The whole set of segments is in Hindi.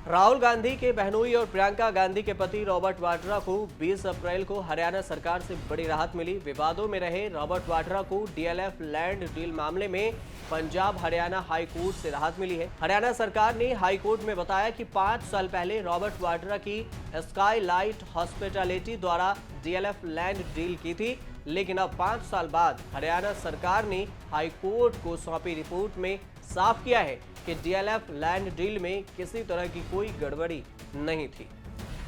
राहुल गांधी के बहनोई और प्रियंका गांधी के पति रॉबर्ट वाड्रा को 20 अप्रैल को हरियाणा सरकार से बड़ी राहत मिली। विवादों में रहे रॉबर्ट वाड्रा को डीएलएफ लैंड डील मामले में पंजाब हरियाणा हाई कोर्ट से राहत मिली है। हरियाणा सरकार ने हाई कोर्ट में बताया कि 5 साल पहले रॉबर्ट वाड्रा की स्काई लाइट हॉस्पिटैलिटी द्वारा डीएलएफ लैंड डील की थी, लेकिन अब 5 साल बाद हरियाणा सरकार ने हाई कोर्ट को सौंपी रिपोर्ट में साफ किया है कि डीएलएफ लैंड डील में किसी तरह की कोई गड़बड़ी नहीं थी।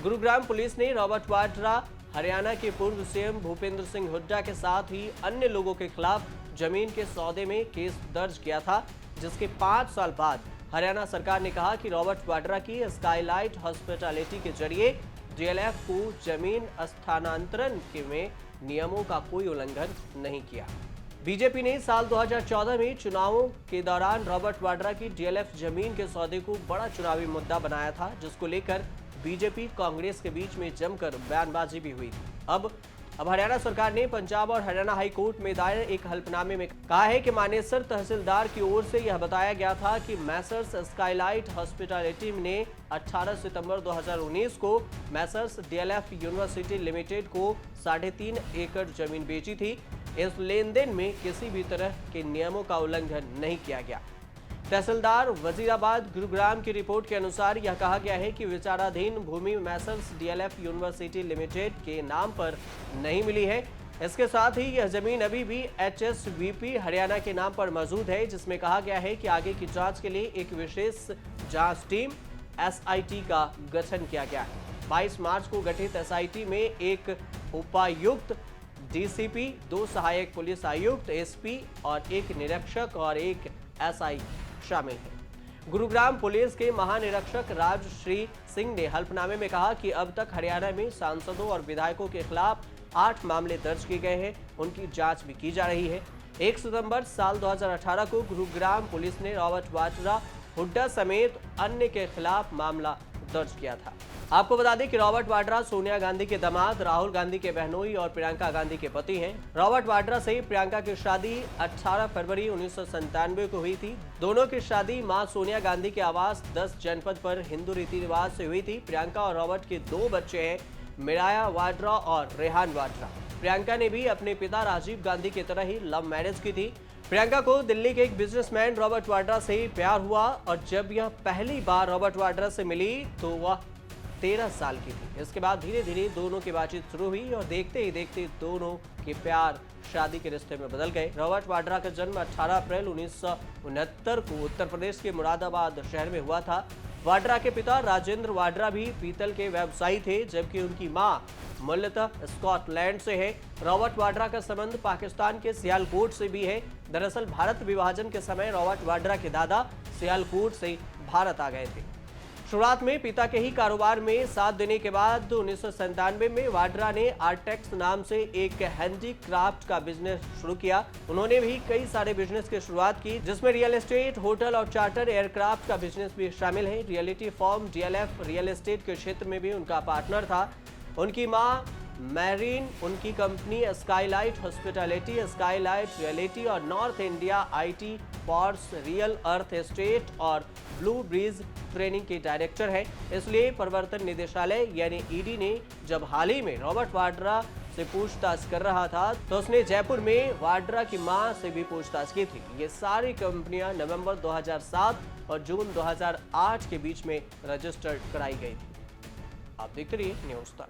गुरुग्राम पुलिस ने रॉबर्ट वाड्रा, हरियाणा के पूर्व सीएम भूपेंद्र सिंह हुड्डा के साथ ही अन्य लोगों के खिलाफ जमीन के सौदे में केस दर्ज किया था, जिसके 5 साल बाद हरियाणा सरकार ने कहा कि रॉबर्ट वाड्रा की स्काईलाइट हॉस्पिटैलिटी के जरिए डीएलएफ को जमीन स्थानांतरण में नियमों का कोई उल्लंघन नहीं किया। बीजेपी ने साल 2014 में चुनावों के दौरान रॉबर्ट वाड्रा की डीएलएफ जमीन के सौदे को बड़ा चुनावी मुद्दा बनाया था, जिसको लेकर बीजेपी कांग्रेस के बीच में जमकर बयानबाजी भी हुई थी। अब हरियाणा सरकार ने पंजाब और हरियाणा हाई कोर्ट में दायर एक हल्फनामे में कहा है कि मानेसर तहसीलदार की ओर से यह बताया गया था कि मैसर्स स्काईलाइट हॉस्पिटैलिटी ने 18 सितंबर 2019 को मैसर्स डीएलएफ यूनिवर्सिटी लिमिटेड को 3.5 एकड़ जमीन बेची थी। इस लेन देन में किसी भी तरह के नियमों का उल्लंघन नहीं किया गया। तहसीलदार वजीराबाद गुरुग्राम की रिपोर्ट के अनुसार यह कहा गया है कि विचाराधीन भूमि मैसर्स डीएलएफ यूनिवर्सिटी लिमिटेड के नाम पर नहीं मिली है। इसके साथ ही यह जमीन अभी भी एचएसवीपी हरियाणा के नाम पर मौजूद है, जिसमें कहा गया है कि आगे की जांच के लिए एक विशेष जांच टीम एसआईटी का गठन किया गया है। 22 मार्च को गठित एसआईटी में एक उपायुक्त, डीसीपी, 2 सहायक पुलिस आयुक्त, एसपी और एक निरीक्षक और एक एसआई शामिल है। गुरुग्राम पुलिस के महानिरीक्षक राजश्री सिंह ने हल्फनामे में कहा कि अब तक हरियाणा में सांसदों और विधायकों के खिलाफ 8 मामले दर्ज किए गए हैं, उनकी जांच भी की जा रही है। 1 सितंबर साल 2018 को गुरुग्राम पुलिस ने रॉबर्ट वाड्रा, हुड्डा समेत अन्य के खिलाफ मामला दर्ज किया था। आपको बता दें कि रॉबर्ट वाड्रा सोनिया गांधी के दामाद, राहुल गांधी के बहनोई और प्रियंका गांधी के पति हैं। रॉबर्ट वाड्रा से प्रियंका की शादी 18 फरवरी 1997 को हुई थी। दोनों की शादी मां सोनिया गांधी के आवास 10 जनपद पर हिंदू रीति रिवाज से हुई थी। प्रियंका और रॉबर्ट के 2 बच्चे हैं, मिराया वाड्रा और रेहान वाड्रा। प्रियंका ने भी अपने पिता राजीव गांधी की तरह ही लव मैरिज की थी। प्रियंका को दिल्ली के एक बिजनेसमैन रॉबर्ट वाड्रा से प्यार हुआ और जब यह पहली बार रॉबर्ट वाड्रा से मिली तो वह 13 साल की थी। इसके बाद धीरे धीरे दोनों की बातचीत शुरू हुई और देखते ही देखते दोनों के प्यार शादी के रिश्ते में बदल गए। रॉबर्ट वाड्रा का जन्म 18 अप्रैल 1969 को उत्तर प्रदेश के मुरादाबाद शहर में हुआ था। वाड्रा के पिता राजेंद्र वाड्रा भी पीतल के व्यवसायी थे, जबकि उनकी मां मूलतः स्कॉटलैंड से है। रॉबर्ट वाड्रा का संबंध पाकिस्तान के सियालकोट से भी है। दरअसल भारत विभाजन के समय रॉबर्ट वाड्रा के दादा सियालकोट से भारत आ गए थे। शुरुआत में पिता के ही कारोबार में साथ देने के बाद 1997 में वाड्रा ने आर्टेक्स नाम से एक हैंडीक्राफ्ट का बिजनेस शुरू किया। उन्होंने भी कई सारे बिजनेस की शुरुआत की, जिसमें रियल एस्टेट, होटल और चार्टर एयरक्राफ्ट का बिजनेस भी शामिल है। Reality firm DLF real estate के क्षेत्र में भी उनका पार्टनर था। उनकी मां मैरीन, उनकी company Skylight Hospitality, Skylight Reality और North India IT Parts, Real Earth Estate और ब्लू ब्रिज ट्रेनिंग के डायरेक्टर हैं। इसलिए प्रवर्तन निदेशालय यानी ईडी ने जब हाल ही में रॉबर्ट वाड्रा से पूछताछ कर रहा था तो उसने जयपुर में वाड्रा की मां से भी पूछताछ की थी। ये सारी कंपनियां नवंबर 2007 और जून 2008 के बीच में रजिस्टर्ड कराई गई थी। आप देखते रहिए न्यूज़ तक।